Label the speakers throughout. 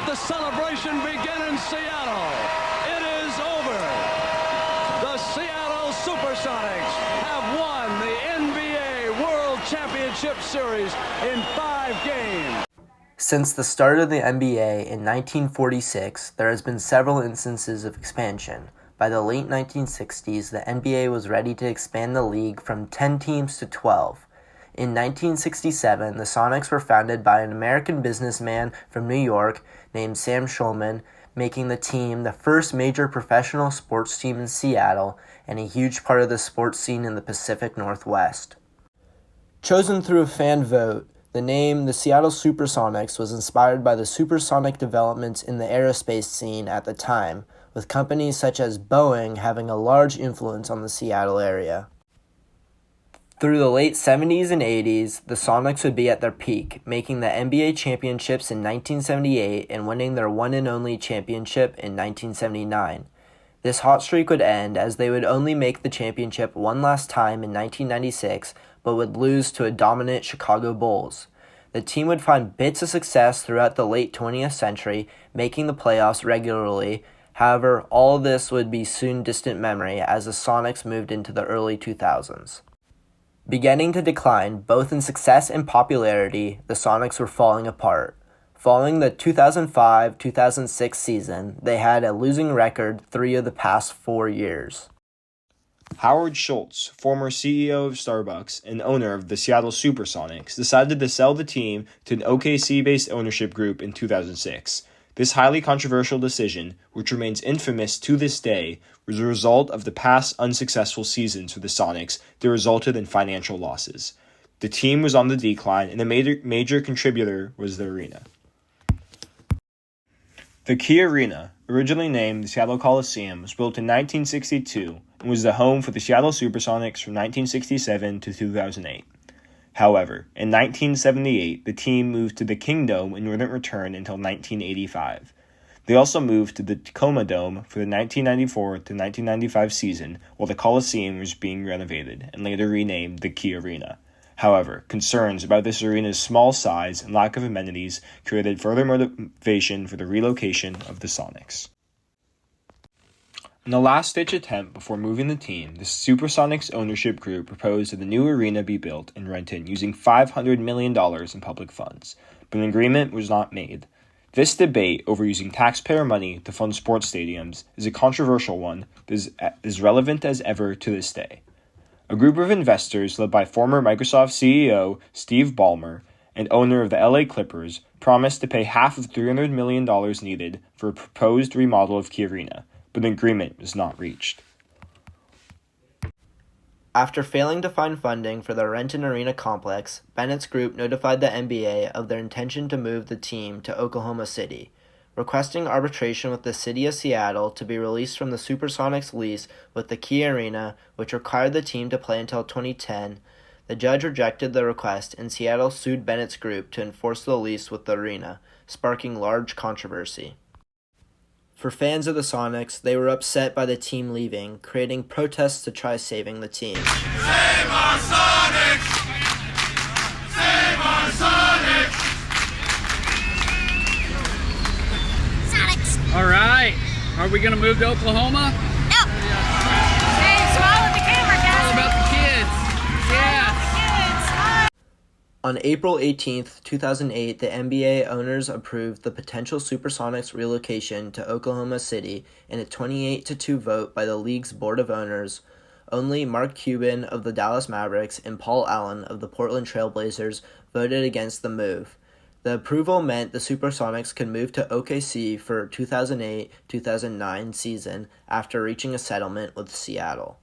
Speaker 1: the celebration begin in Seattle. It is over. The Seattle Supersonics have won the NBA World Championship Series in 5 games.
Speaker 2: Since the start of the NBA in 1946, there has been several instances of expansion. By the late 1960s, the NBA was ready to expand the league from 10 teams to 12. In 1967, the Sonics were founded by an American businessman from New York named Sam Schulman, making the team the first major professional sports team in Seattle and a huge part of the sports scene in the Pacific Northwest. Chosen through a fan vote, the name the Seattle Supersonics was inspired by the supersonic developments in the aerospace scene at the time, with companies such as Boeing having a large influence on the Seattle area. Through the late 70s and 80s, the Sonics would be at their peak, making the NBA championships in 1978 and winning their one and only championship in 1979. This hot streak would end as they would only make the championship one last time in 1996, but would lose to a dominant Chicago Bulls. The team would find bits of success throughout the late 20th century, making the playoffs regularly. However, all of this would be soon distant memory as the Sonics moved into the early 2000s. Beginning to decline both in success and popularity, the Sonics were falling apart. Following the 2005-2006 season, they had a losing record 3 of the past 4 years.
Speaker 3: Howard Schultz, former CEO of Starbucks and owner of the Seattle Supersonics, decided to sell the team to an OKC-based ownership group in 2006. This highly controversial decision, which remains infamous to this day, was a result of the past unsuccessful seasons for the Sonics that resulted in financial losses. The team was on the decline, and a major contributor was the arena. The Key Arena, originally named the Seattle Coliseum, was built in 1962 and was the home for the Seattle Supersonics from 1967 to 2008. However, in 1978, the team moved to the Kingdome and wouldn't return until 1985. They also moved to the Tacoma Dome for the 1994 to 1995 season while the Coliseum was being renovated and later renamed the Key Arena. However, concerns about this arena's small size and lack of amenities created further motivation for the relocation of the Sonics. In a last-ditch attempt before moving the team, the Supersonics ownership group proposed that the new arena be built in Renton using $500 million in public funds, but an agreement was not made. This debate over using taxpayer money to fund sports stadiums is a controversial one that is as relevant as ever to this day. A group of investors led by former Microsoft CEO Steve Ballmer and owner of the LA Clippers promised to pay half of $300 million needed for a proposed remodel of Key Arena, but an agreement was not reached.
Speaker 2: After failing to find funding for the Renton Arena complex, Bennett's group notified the NBA of their intention to move the team to Oklahoma City, requesting arbitration with the city of Seattle to be released from the Supersonics lease with the Key Arena, which required the team to play until 2010. The judge rejected the request, and Seattle sued Bennett's group to enforce the lease with the arena, sparking large controversy. For fans of the Sonics, they were upset by the team leaving, creating protests to try saving the team.
Speaker 4: Save our Sonics! Save our Sonics!
Speaker 5: All right. Are we going to move to Oklahoma?
Speaker 6: No. Hey, swallow the camera, guys.
Speaker 5: What about the kids? Yeah.
Speaker 2: On April 18, 2008, the NBA owners approved the potential Supersonics relocation to Oklahoma City in a 28-2 vote by the league's Board of Owners. Only Mark Cuban of the Dallas Mavericks and Paul Allen of the Portland Trail Blazers voted against the move. The approval meant the Supersonics could move to OKC for 2008-2009 season after reaching a settlement with Seattle.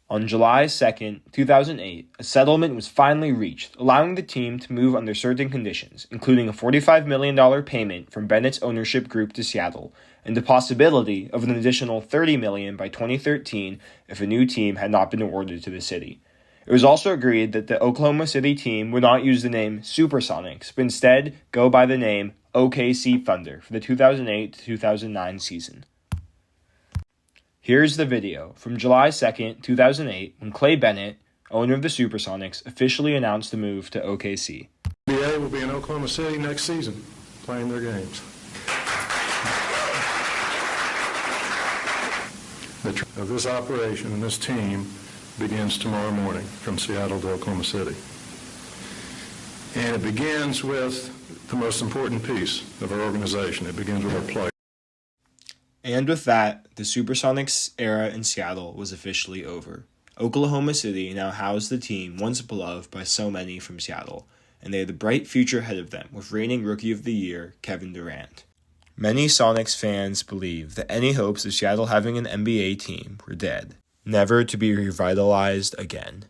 Speaker 3: On July 2, 2008, a settlement was finally reached, allowing the team to move under certain conditions, including a $45 million payment from Bennett's ownership group to Seattle, and the possibility of an additional $30 million by 2013 if a new team had not been awarded to the city. It was also agreed that the Oklahoma City team would not use the name Supersonics, but instead go by the name OKC Thunder for the 2008-2009 season. Here's the video from July 2, 2008, when Clay Bennett, owner of the Supersonics, officially announced the move to OKC.
Speaker 7: The NBA will be in Oklahoma City next season, playing their games. of this operation and this team begins tomorrow morning from Seattle to Oklahoma City. And it begins with the most important piece of our organization. It begins with our players.
Speaker 3: And with that, the Supersonics era in Seattle was officially over. Oklahoma City now housed the team once beloved by so many from Seattle, and they had a bright future ahead of them with reigning Rookie of the Year Kevin Durant. Many Sonics fans believe that any hopes of Seattle having an NBA team were dead, never to be revitalized again.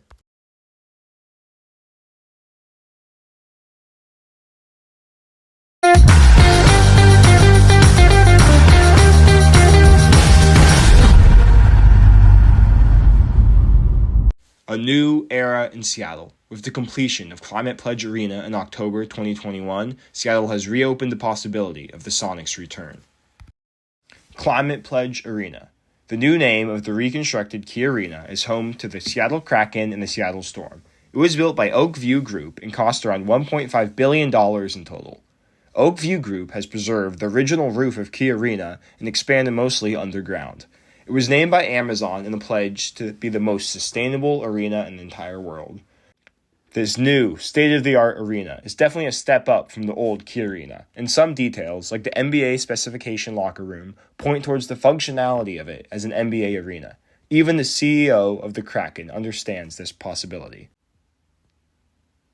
Speaker 3: A new era in Seattle. With the completion of Climate Pledge Arena in October 2021, Seattle has reopened the possibility of the Sonics' return. Climate Pledge Arena. The new name of the reconstructed Key Arena is home to the Seattle Kraken and the Seattle Storm. It was built by Oak View Group and cost around $1.5 billion in total. Oak View Group has preserved the original roof of Key Arena and expanded mostly underground. It was named by Amazon in the pledge to be the most sustainable arena in the entire world. This new, state-of-the-art arena is definitely a step up from the old Key Arena, and some details, like the NBA specification locker room, point towards the functionality of it as an NBA arena. Even the CEO of the Kraken understands this possibility.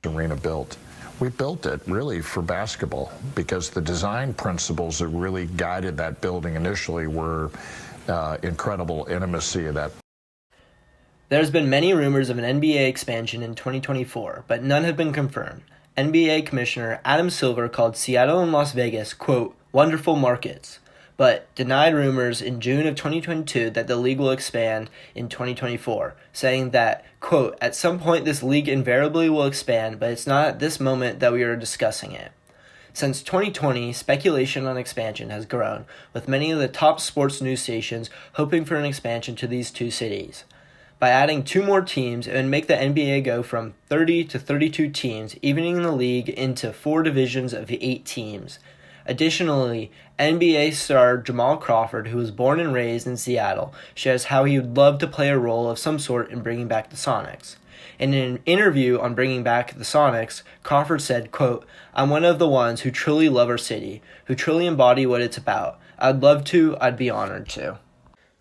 Speaker 8: Arena built. We built it really for basketball because the design principles that really guided that building initially were incredible intimacy of that.
Speaker 2: There's been many rumors of an NBA expansion in 2024, but none have been confirmed. NBA Commissioner Adam Silver called Seattle and Las Vegas, quote, wonderful markets, but denied rumors in June of 2022 that the league will expand in 2024, saying that, quote, at some point this league invariably will expand, but it's not at this moment that we are discussing it. Since 2020, speculation on expansion has grown, with many of the top sports news stations hoping for an expansion to these two cities. By adding 2 more teams, it would make the NBA go from 30 to 32 teams, evening the league into 4 divisions of 8 teams. Additionally, NBA star Jamal Crawford, who was born and raised in Seattle, shares how he would love to play a role of some sort in bringing back the Sonics. In an interview on bringing back the Sonics, Crawford said, quote, I'm one of the ones who truly love our city, who truly embody what it's about. I'd love to, I'd be honored to.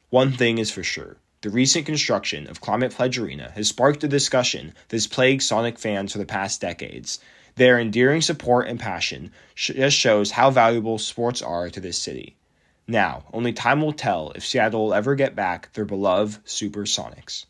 Speaker 3: One thing is for sure. The recent construction of Climate Pledge Arena has sparked a discussion that has plagued Sonic fans for the past decades. Their endearing support and passion just shows how valuable sports are to this city. Now, only time will tell if Seattle will ever get back their beloved Supersonics.